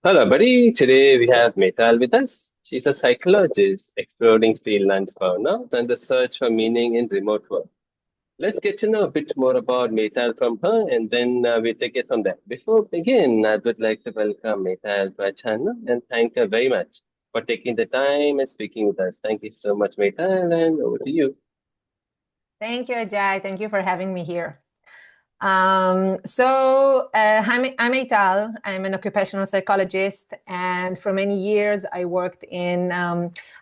Hello, buddy. Today we have Meytal with us. She's a psychologist exploring freelance burnout and the search for meaning in remote work. Let's get to know a bit more about Meytal from her and then we take it from there. Before we begin, I would like to welcome Meytal to our channel and thank her very much for taking the time and speaking with us. Thank you so much, Meytal, and over to you. Thank you, Ajay. Thank you for having me here. I'm Meytal. I'm an occupational psychologist, and for many years I worked in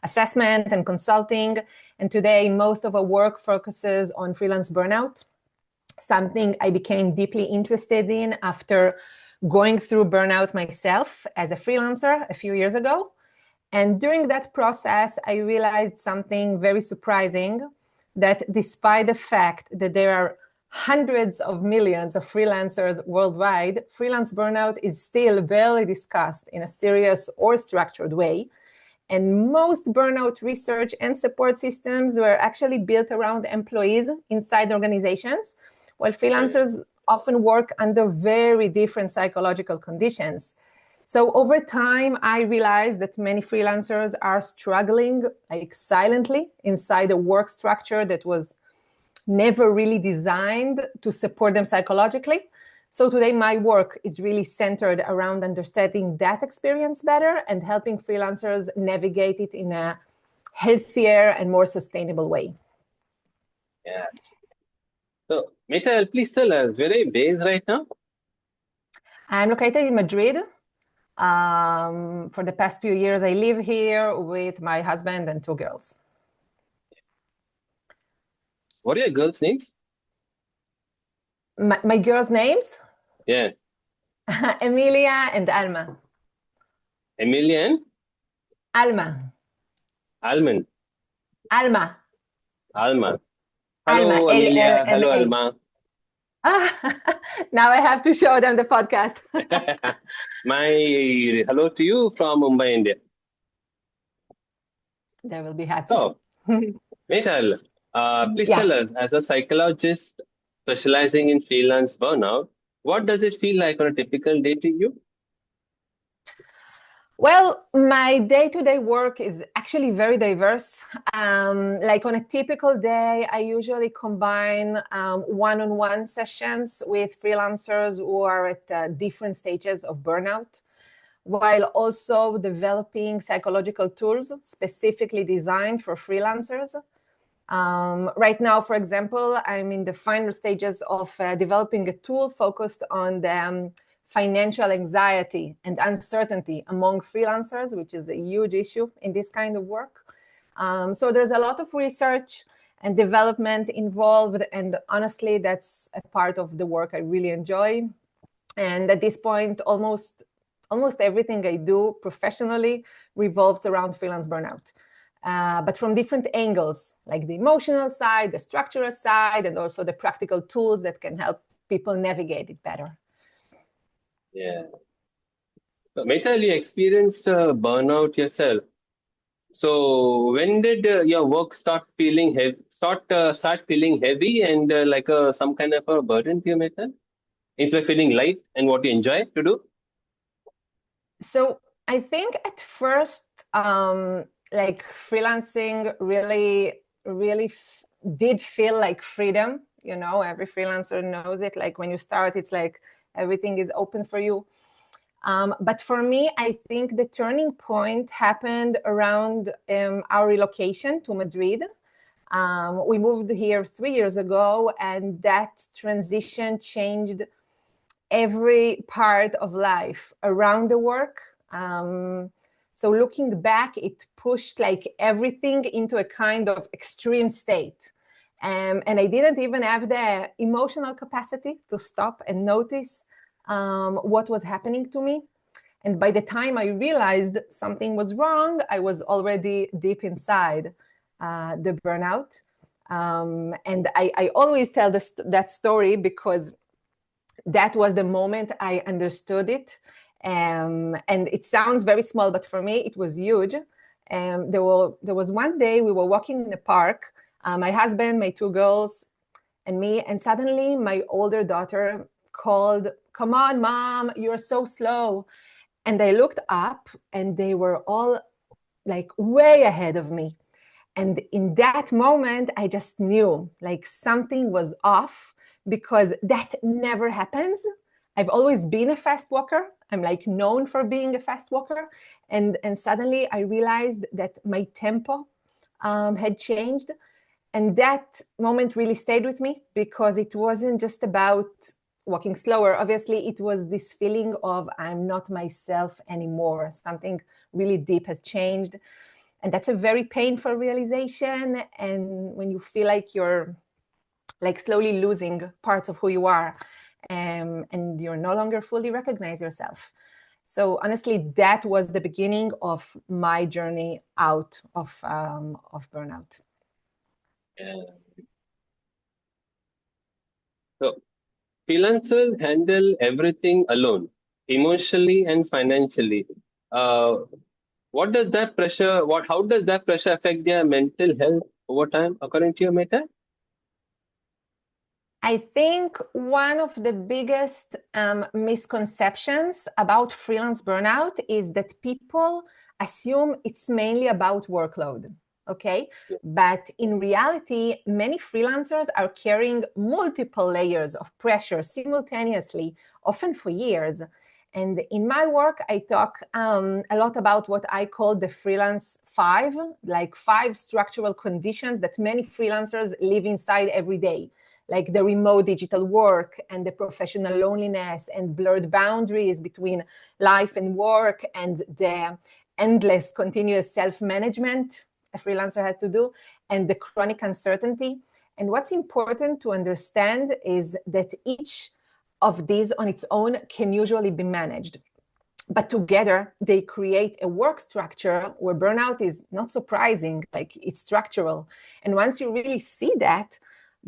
assessment and consulting. And today, most of our work focuses on freelance burnout, something I became deeply interested in after going through burnout myself as a freelancer a few years ago. And during that process, I realized something very surprising, that despite the fact that there are hundreds of millions of freelancers worldwide, freelance burnout is still barely discussed in a serious or structured way. And most burnout research and support systems were actually built around employees inside organizations, while freelancers often work under very different psychological conditions. So over time, I realized that many freelancers are struggling silently inside a work structure that was never really designed to support them psychologically. So today, my work is really centered around understanding that experience better and helping freelancers navigate it in a healthier and more sustainable way. Yeah. So, Meytal, please tell us, where are you based right now? I'm located in Madrid. For the past few years, I live here with my husband and two girls. What are your girls' names? My girls' names? Yeah. Emilia and Alma. Emilia and? Alma. Alman. Alma. Alma. Alma. Hello, Amelia. Hello, A-L-M-A. Alma. Now I have to show them the podcast. My hello to you from Mumbai, India. They will be happy. So, Meytal, please Yeah. tell us, as a psychologist specializing in freelance burnout, what does it feel like on a typical day to you? Well, my day-to-day work is actually very diverse. Like on a typical day, I usually combine one-on-one sessions with freelancers who are at different stages of burnout, while also developing psychological tools specifically designed for freelancers. Right now, for example, I'm in the final stages of developing a tool focused on the financial anxiety and uncertainty among freelancers, which is a huge issue in this kind of work. So there's a lot of research and development involved, and honestly, that's a part of the work I really enjoy. And at this point, almost everything I do professionally revolves around freelance burnout. But from different angles, like the emotional side, the structural side, and also the practical tools that can help people navigate it better. Yeah. Meytal, you experienced burnout yourself. So when did your work start feeling heavy? Start feeling heavy and like some kind of a burden to you, Meytal? Instead of feeling light and what you enjoy to do? So I think at first, like freelancing really did feel like freedom. You know, every freelancer knows it. Like when you start, it's like everything is open for you. But for me, I think the turning point happened around our relocation to Madrid. We moved here 3 years ago, and that transition changed every part of life around the work. So looking back, it pushed like everything into a kind of extreme state. And I didn't even have the emotional capacity to stop and notice what was happening to me. And by the time I realized something was wrong, I was already deep inside the burnout. And I always tell that story because that was the moment I understood it. And it sounds very small, but for me, it was huge. There was one day we were walking in the park, my husband, my two girls, and me, and suddenly my older daughter called, "Come on, Mom, you're so slow." And I looked up and they were all like way ahead of me. And in that moment, I just knew like something was off, because that never happens. I've always been a fast walker. I'm like known for being a fast walker. And suddenly I realized that my tempo had changed. And that moment really stayed with me, because it wasn't just about walking slower. Obviously, it was this feeling of I'm not myself anymore. Something really deep has changed. And that's a very painful realization. And when you feel like you're like slowly losing parts of who you are, and you're no longer fully recognize yourself. So honestly, that was the beginning of my journey out of burnout. Yeah. So freelancers handle everything alone, emotionally and financially. Uh, what does that pressure? How does that pressure affect their mental health over time, according to your meta? I think one of the biggest misconceptions about freelance burnout is that people assume it's mainly about workload. Okay. But in reality, many freelancers are carrying multiple layers of pressure simultaneously, often for years. And in my work, I talk a lot about what I call the Freelance Five, like 5 structural conditions that many freelancers live inside every day, like the remote digital work and the professional loneliness and blurred boundaries between life and work and the endless continuous self-management a freelancer had to do, and the chronic uncertainty. And what's important to understand is that each of these on its own can usually be managed. But together, they create a work structure where burnout is not surprising, like it's structural. And once you really see that,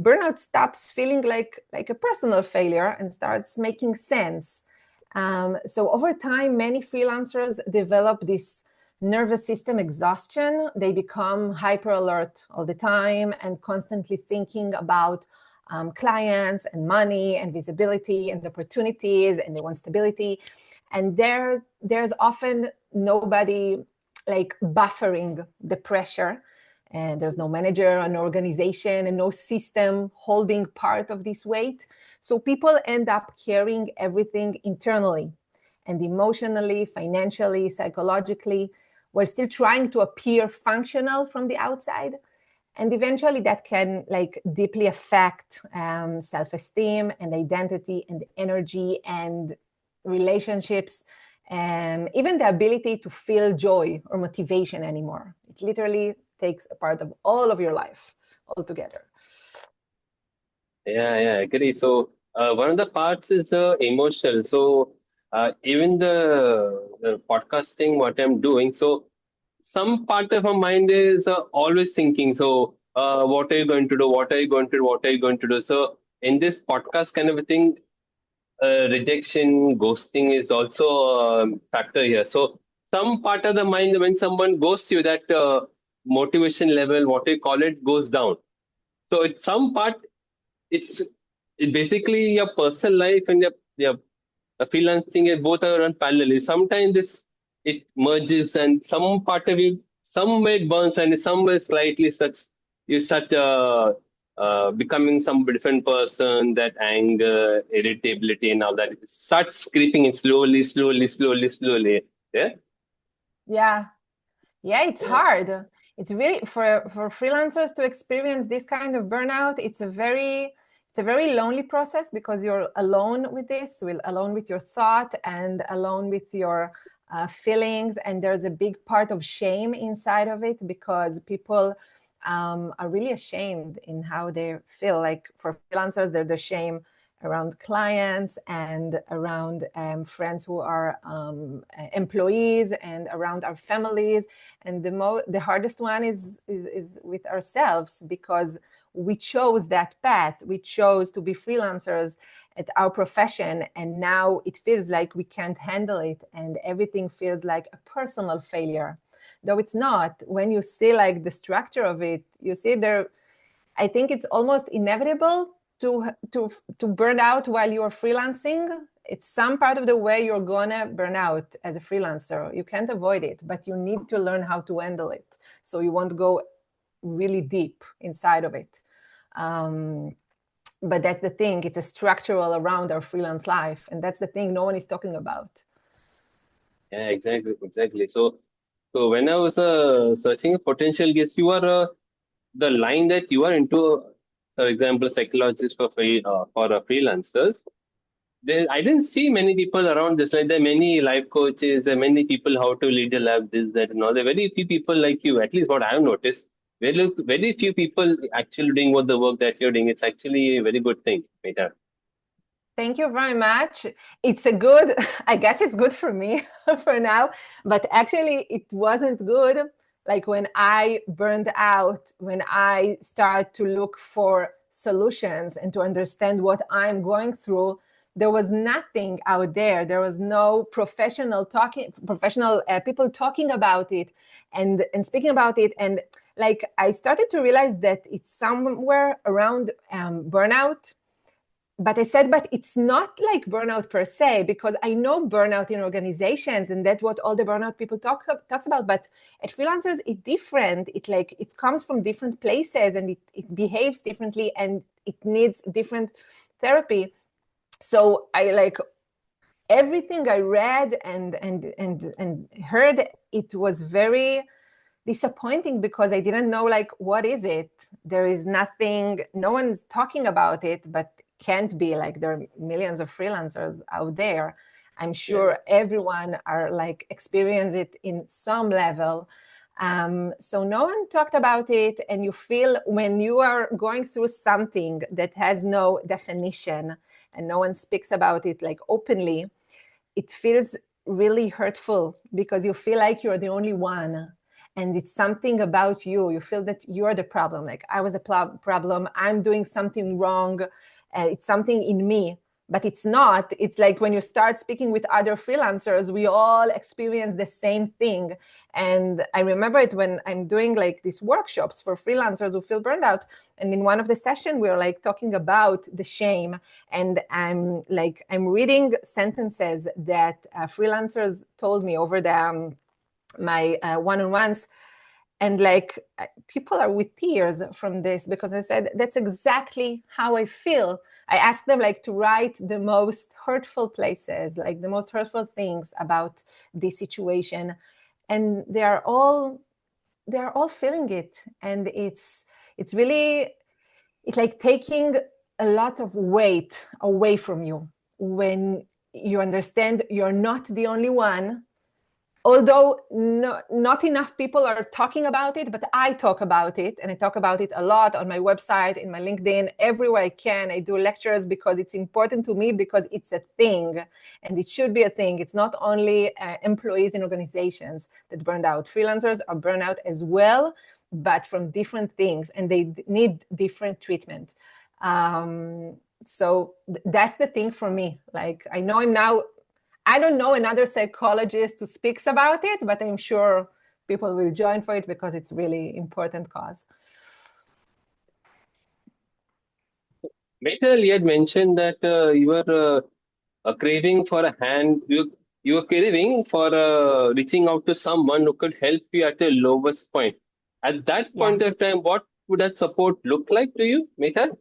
burnout stops feeling like a personal failure and starts making sense. So over time, many freelancers develop this nervous system exhaustion. They become hyper alert all the time and constantly thinking about clients and money and visibility and opportunities, and they want stability. And there's often nobody like buffering the pressure. And there's no manager, an organization, and no system holding part of this weight. So people end up carrying everything internally and emotionally, financially, psychologically. We're still trying to appear functional from the outside. And eventually that can like deeply affect self-esteem and identity and energy and relationships, and even the ability to feel joy or motivation anymore. It literally takes a part of all of your life altogether. Yeah, I agree. So one of the parts is emotional. So even the podcast thing, what I'm doing. So some part of my mind is always thinking. So what are you going to do? What are you going to do? What are you going to do? So in this podcast kind of a thing, rejection, ghosting is also a factor here. So some part of the mind, when someone ghosts you, that motivation level, what you call it, goes down. So it's some part, it's it basically your personal life and your freelance thing is both are run parallelly. Sometimes this it merges and some part of you, somewhere it burns and somewhere slightly such you such becoming some different person. That anger, irritability, and all that starts creeping in slowly. Yeah, Yeah. Yeah, it's yeah, hard. It's really for freelancers to experience this kind of burnout. It's a very lonely process, because you're alone with this, alone with your thought and alone with your feelings. And there's a big part of shame inside of it, because people are really ashamed in how they feel. Like for freelancers, there's the shame around clients and around friends who are employees and around our families. And the hardest one is with ourselves, because we chose that path. We chose to be freelancers at our profession, and now it feels like we can't handle it, and everything feels like a personal failure, though it's not. When you see like the structure of it, you see there, I think it's almost inevitable to burn out while you're freelancing, it's some part of the way you're gonna burn out as a freelancer. You can't avoid it, but you need to learn how to handle it, so you won't go really deep inside of it. But that's the thing, it's a structural around our freelance life, and that's the thing no one is talking about. Yeah, exactly. So when I was searching a potential guest, you are the line that you are into, for example, psychologist for freelancers. I didn't see many people around this. Like there are many life coaches, there are many people how to lead a lab, this, that, and all. There are very few people like you. At least what I have noticed. Very few people actually doing what the work that you're doing. It's actually a very good thing, Meytal. Thank you very much. It's a good, I guess it's good for me for now, but actually it wasn't good. Like when I burned out, when I start to look for solutions and to understand what I'm going through, there was nothing out there. There was no professional people talking about it and speaking about it. And like I started to realize that it's somewhere around burnout. But I said, but it's not like burnout per se, because I know burnout in organizations, and that's what all the burnout people talks about. But at freelancers, it's different. It comes from different places, and it behaves differently, and it needs different therapy. So I like everything I read and heard. It was very disappointing because I didn't know like what is it. There is nothing. No one's talking about it, but can't be like there are millions of freelancers out there. I'm sure everyone are like experience it in some level. So no one talked about it, and you feel when you are going through something that has no definition and no one speaks about it like openly, it feels really hurtful because you feel like you're the only one. And it's something about you. You feel that you're the problem. Like I was a problem. I'm doing something wrong. It's something in me, but it's not. It's like when you start speaking with other freelancers, we all experience the same thing. And I remember it when I'm doing like these workshops for freelancers who feel burned out. And in one of the sessions, we were like talking about the shame. And I'm reading sentences that freelancers told me over my one-on-ones. And like people are with tears from this, because I said, that's exactly how I feel. I asked them like to write the most hurtful places, like the most hurtful things about this situation. And they're all feeling it. And it's like taking a lot of weight away from you when you understand you're not the only one. Although not enough people are talking about it, but I talk about it, and I talk about it a lot on my website, in my LinkedIn, everywhere I can. I do lectures because it's important to me, because it's a thing, and it should be a thing. It's not only employees in organizations that burned out. Freelancers are burned out as well, but from different things, and they need different treatment. So that's the thing for me. Like I know I don't know another psychologist who speaks about it, but I'm sure people will join for it because it's really important cause. Meytal, you had mentioned that you were craving for a hand. You were craving for reaching out to someone who could help you at your lowest point. At that point of time, what would that support look like to you, Meytal?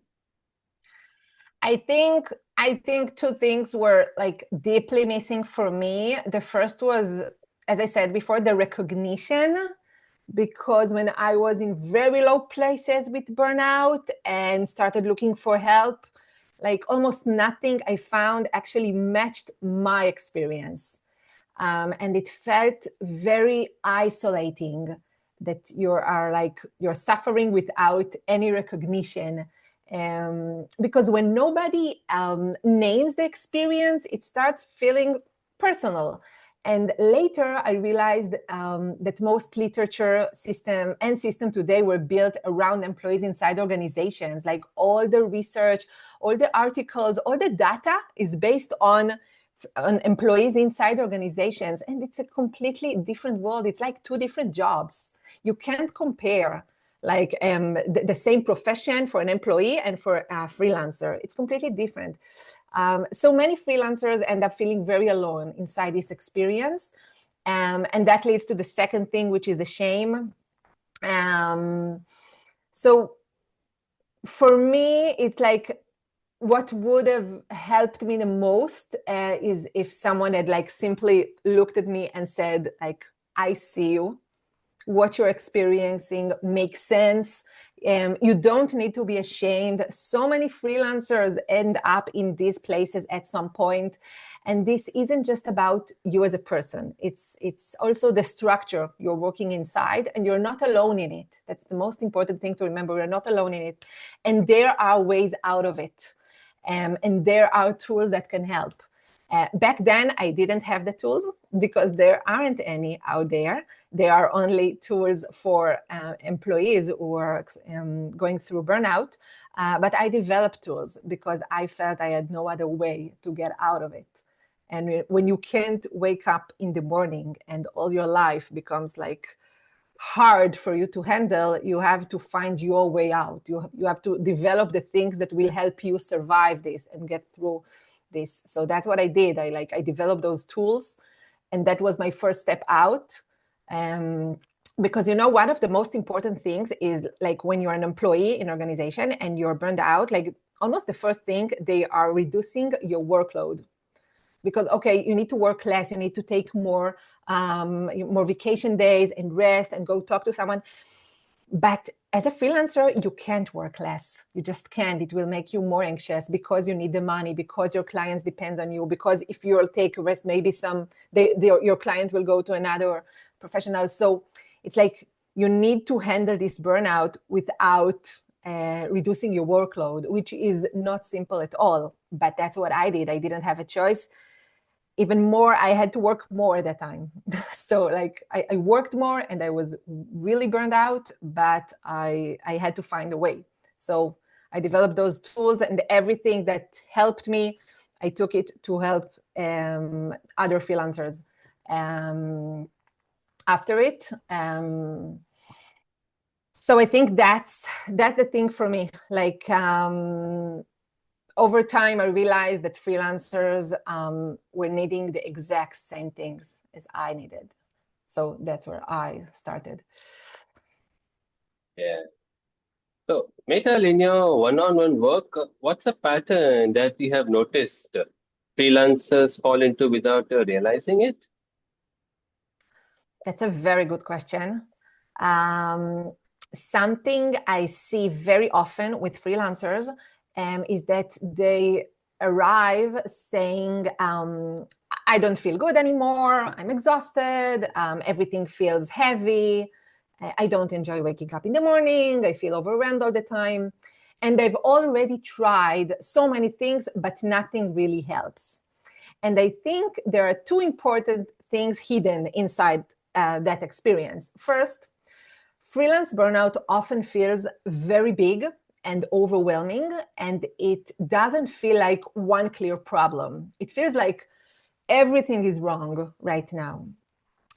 I think two things were like deeply missing for me. The first was, as I said before, the recognition, because when I was in very low places with burnout and started looking for help, like almost nothing I found actually matched my experience. And it felt very isolating that you're suffering without any recognition. Because when nobody names the experience, it starts feeling personal. And later I realized that most literature system today were built around employees inside organizations. Like all the research, all the articles, all the data is based on employees inside organizations. And it's a completely different world. It's like two different jobs. You can't compare. Like the same profession for an employee and for a freelancer. It's completely different. So many freelancers end up feeling very alone inside this experience. And that leads to the second thing, which is the shame. So for me, it's like what would have helped me the most is if someone had like simply looked at me and said, like, I see you. What you're experiencing makes sense. You don't need to be ashamed. So many freelancers end up in these places at some point. And this isn't just about you as a person. It's also the structure you're working inside, and you're not alone in it. That's the most important thing to remember. You're not alone in it. And there are ways out of it. And there are tools that can help. Back then, I didn't have the tools because there aren't any out there. There are only tools for employees who are going through burnout. But I developed tools because I felt I had no other way to get out of it. And when you can't wake up in the morning and all your life becomes like hard for you to handle, you have to find your way out. You have to develop the things that will help you survive this and get through this. So that's what I did. I developed those tools, and that was my first step out. Because one of the most important things is like when you're an employee in an organization and you're burned out, like almost the first thing, they are reducing your workload. Because, okay, you need to work less, you need to take more vacation days and rest and go talk to someone. But as a freelancer, you can't work less. You just can't. It will make you more anxious because you need the money, because your clients depend on you, because if you'll take a rest, maybe your client will go to another professional. So it's like you need to handle this burnout without reducing your workload, which is not simple at all. But that's what I did. I didn't have a choice. Even more, I had to work more at that time. So like I worked more and I was really burned out, but I had to find a way. So I developed those tools, and everything that helped me, I took it to help other freelancers after it. So I think that's the thing for me. Like, over time, I realized that freelancers were needing the exact same things as I needed. So that's where I started. Yeah. So, Meytal, in your one-on-one work, what's a pattern that you have noticed freelancers fall into without realizing it? That's a very good question. Something I see very often with freelancers is that they arrive saying, I don't feel good anymore, I'm exhausted, everything feels heavy, I don't enjoy waking up in the morning, I feel overwhelmed all the time. And they've already tried so many things, but nothing really helps. And I think there are two important things hidden inside that experience. First, freelance burnout often feels very big and overwhelming, and it doesn't feel like one clear problem. It feels like everything is wrong right now.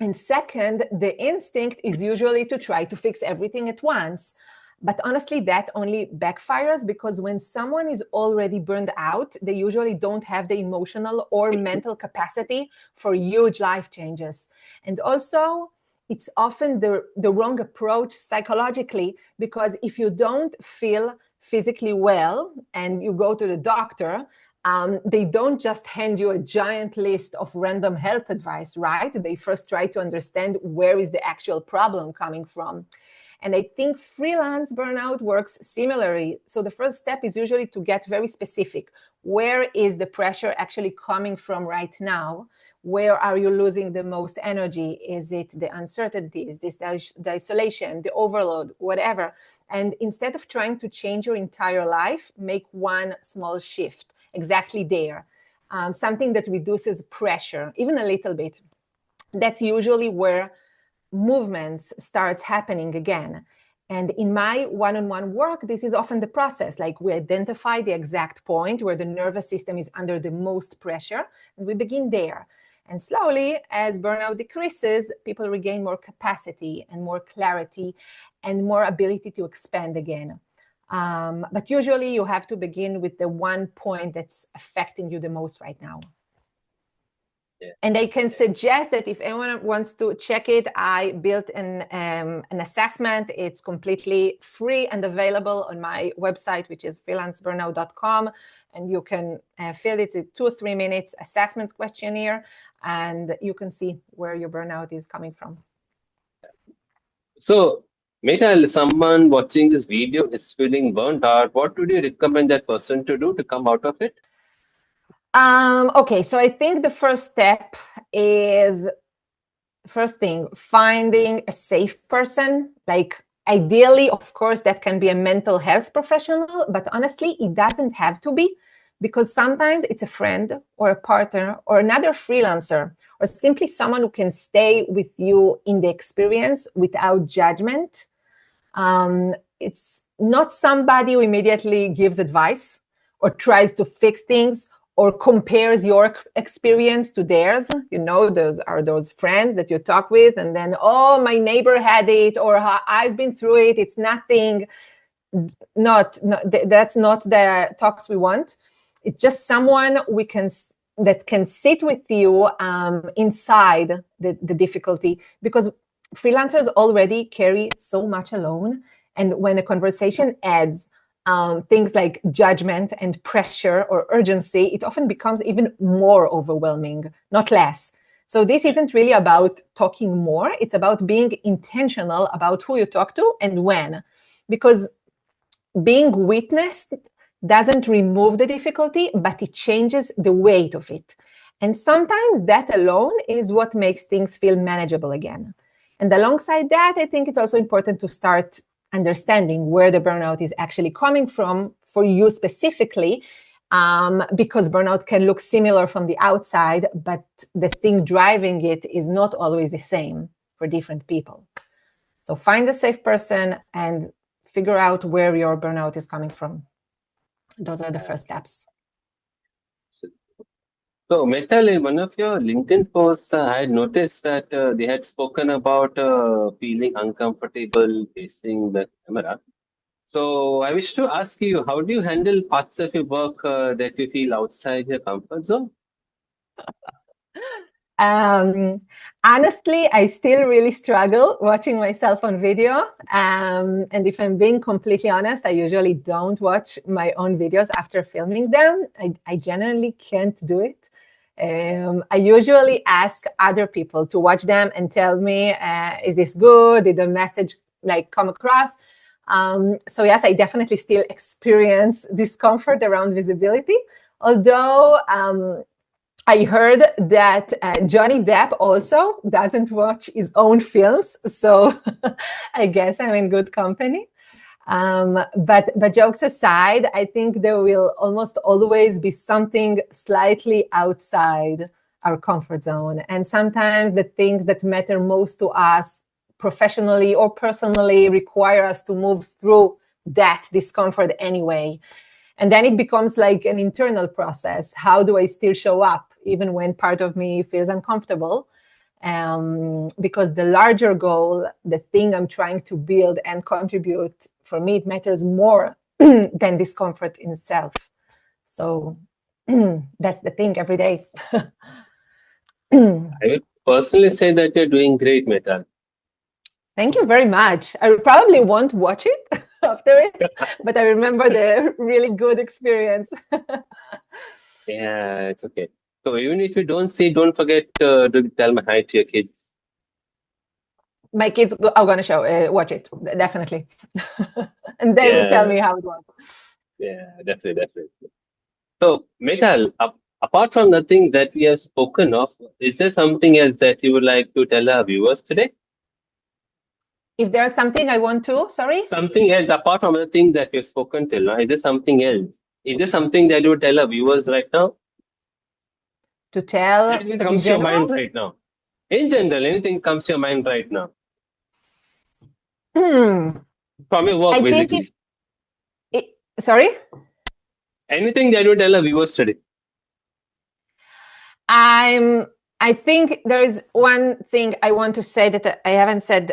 And second, the instinct is usually to try to fix everything at once. But honestly, that only backfires because when someone is already burned out, they usually don't have the emotional or mental capacity for huge life changes. And also, it's often the wrong approach psychologically, because if you don't feel physically well and you go to the doctor, they don't just hand you a giant list of random health advice, right? They first try to understand where is the actual problem coming from. And I think freelance burnout works similarly. So the first step is usually to get very specific. Where is the pressure actually coming from right now? Where are you losing the most energy? Is it the uncertainty? Is this the isolation, the overload, whatever? And instead of trying to change your entire life, make one small shift exactly there. Something that reduces pressure, even a little bit. That's usually where movements starts happening again. And in my one-on-one work, this is often the process. Like, we identify the exact point where the nervous system is under the most pressure, and we begin there. And slowly, as burnout decreases, people regain more capacity and more clarity and more ability to expand again. But usually you have to begin with the one point that's affecting you the most right now. Yeah. And I can suggest that if anyone wants to check it, I built an assessment. It's completely free and available on my website, which is freelanceburnout.com. And you can fill it. It's a 2 or 3 minutes assessment questionnaire, and you can see where your burnout is coming from. So, Meytal, someone watching this video is feeling burnt out. What would you recommend that person to do to come out of it? Okay, so I think the first step is, first thing, finding a safe person. Like, ideally, of course, that can be a mental health professional, but honestly, it doesn't have to be, because sometimes it's a friend or a partner or another freelancer or simply someone who can stay with you in the experience without judgment. It's not somebody who immediately gives advice or tries to fix things or compares your experience to theirs. You know, those are those friends that you talk with, and then, oh, my neighbor had it, or I've been through it, it's nothing. That's not the talks we want. It's just someone that can sit with you inside the difficulty, because freelancers already carry so much alone. And when a conversation adds things like judgment and pressure or urgency, it often becomes even more overwhelming, not less. So this isn't really about talking more. It's about being intentional about who you talk to and when. Because being witnessed doesn't remove the difficulty, but it changes the weight of it. And sometimes that alone is what makes things feel manageable again. And alongside that, I think it's also important to start understanding where the burnout is actually coming from for you specifically, because burnout can look similar from the outside, but the thing driving it is not always the same for different people. So find a safe person and figure out where your burnout is coming from. Those are the first steps. So, Meytal, in one of your LinkedIn posts, I had noticed that they had spoken about feeling uncomfortable facing the camera. So, I wish to ask you, how do you handle parts of your work that you feel outside your comfort zone? Honestly, I still really struggle watching myself on video. And if I'm being completely honest, I usually don't watch my own videos after filming them. I genuinely can't do it. I usually ask other people to watch them and tell me, is this good? Did the message come across? So yes, I definitely still experience discomfort around visibility. Although I heard that Johnny Depp also doesn't watch his own films, so I guess I'm in good company. But jokes aside, I think there will almost always be something slightly outside our comfort zone. And sometimes the things that matter most to us professionally or personally require us to move through that discomfort anyway. And then it becomes like an internal process. How do I still show up, even when part of me feels uncomfortable? Because the larger goal, the thing I'm trying to build and contribute, for me, it matters more than discomfort in itself. So that's the thing every day. I would personally say that you're doing great, Meytal. Thank you very much. I probably won't watch it after it, but I remember the really good experience. Yeah, it's okay. So even if you don't see, don't forget to tell my hi to your kids. My kids are going to watch it, definitely. And they will tell me how it was. Yeah, definitely. So, Meytal, apart from the thing that we have spoken of, is there something else that you would like to tell our viewers today? If there's something I want to, sorry? Something else, apart from the thing that you've spoken till now, is there something else? Is there something that you would tell our viewers right now? To tell Anything that comes to your mind right now? In general, anything comes to your mind right now? From your work, basically. Sorry? Anything that you would tell our viewers today? I'm I think there is one thing I want to say that I haven't said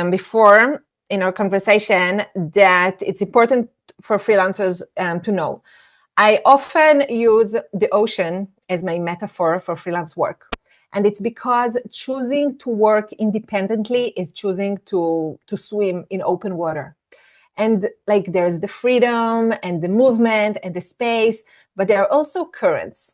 before in our conversation, that it's important for freelancers to know. I often use the ocean as my metaphor for freelance work. And it's because choosing to work independently is choosing to swim in open water. And like there's the freedom and the movement and the space, but there are also currents.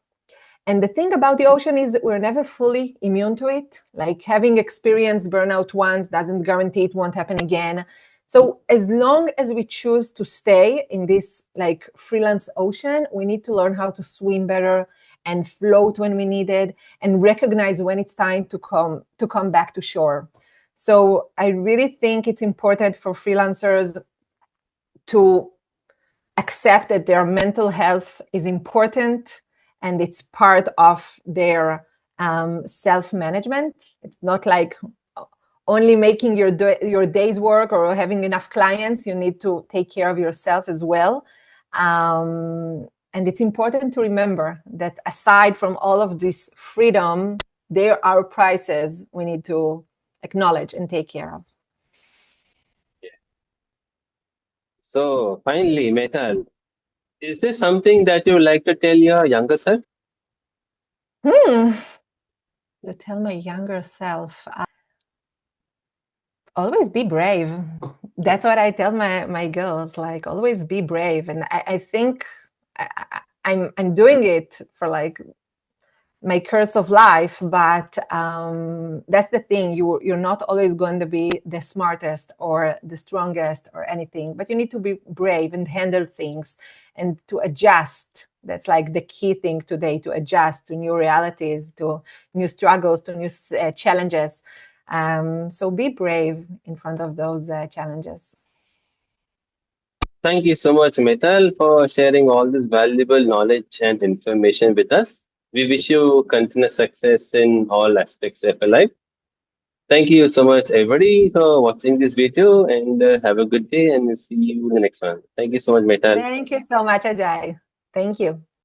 And the thing about the ocean is that we're never fully immune to it. Like having experienced burnout once doesn't guarantee it won't happen again. So as long as we choose to stay in this like freelance ocean, we need to learn how to swim better and float when we need it and recognize when it's time to come back to shore. So I really think it's important for freelancers to accept that their mental health is important and it's part of their self-management. It's not like only making your day's work or having enough clients. You need to take care of yourself as well. And it's important to remember that aside from all of this freedom, there are prices we need to acknowledge and take care of. Yeah. So finally, Meytal, is there something that you would like to tell your younger self? To tell my younger self, always be brave. That's what I tell my girls, like always be brave. And I think I'm doing it for like my curse of life, but that's the thing. You're not always going to be the smartest or the strongest or anything, but you need to be brave and handle things and to adjust. That's like the key thing today, to adjust to new realities, to new struggles, to new challenges. So be brave in front of those challenges. Thank you so much, Meytal, for sharing all this valuable knowledge and information with us. We wish you continuous success in all aspects of your life. Thank you so much, everybody, for watching this video, and have a good day, and we'll see you in the next one. Thank you so much, Meytal. Thank you so much, Ajay. Thank you.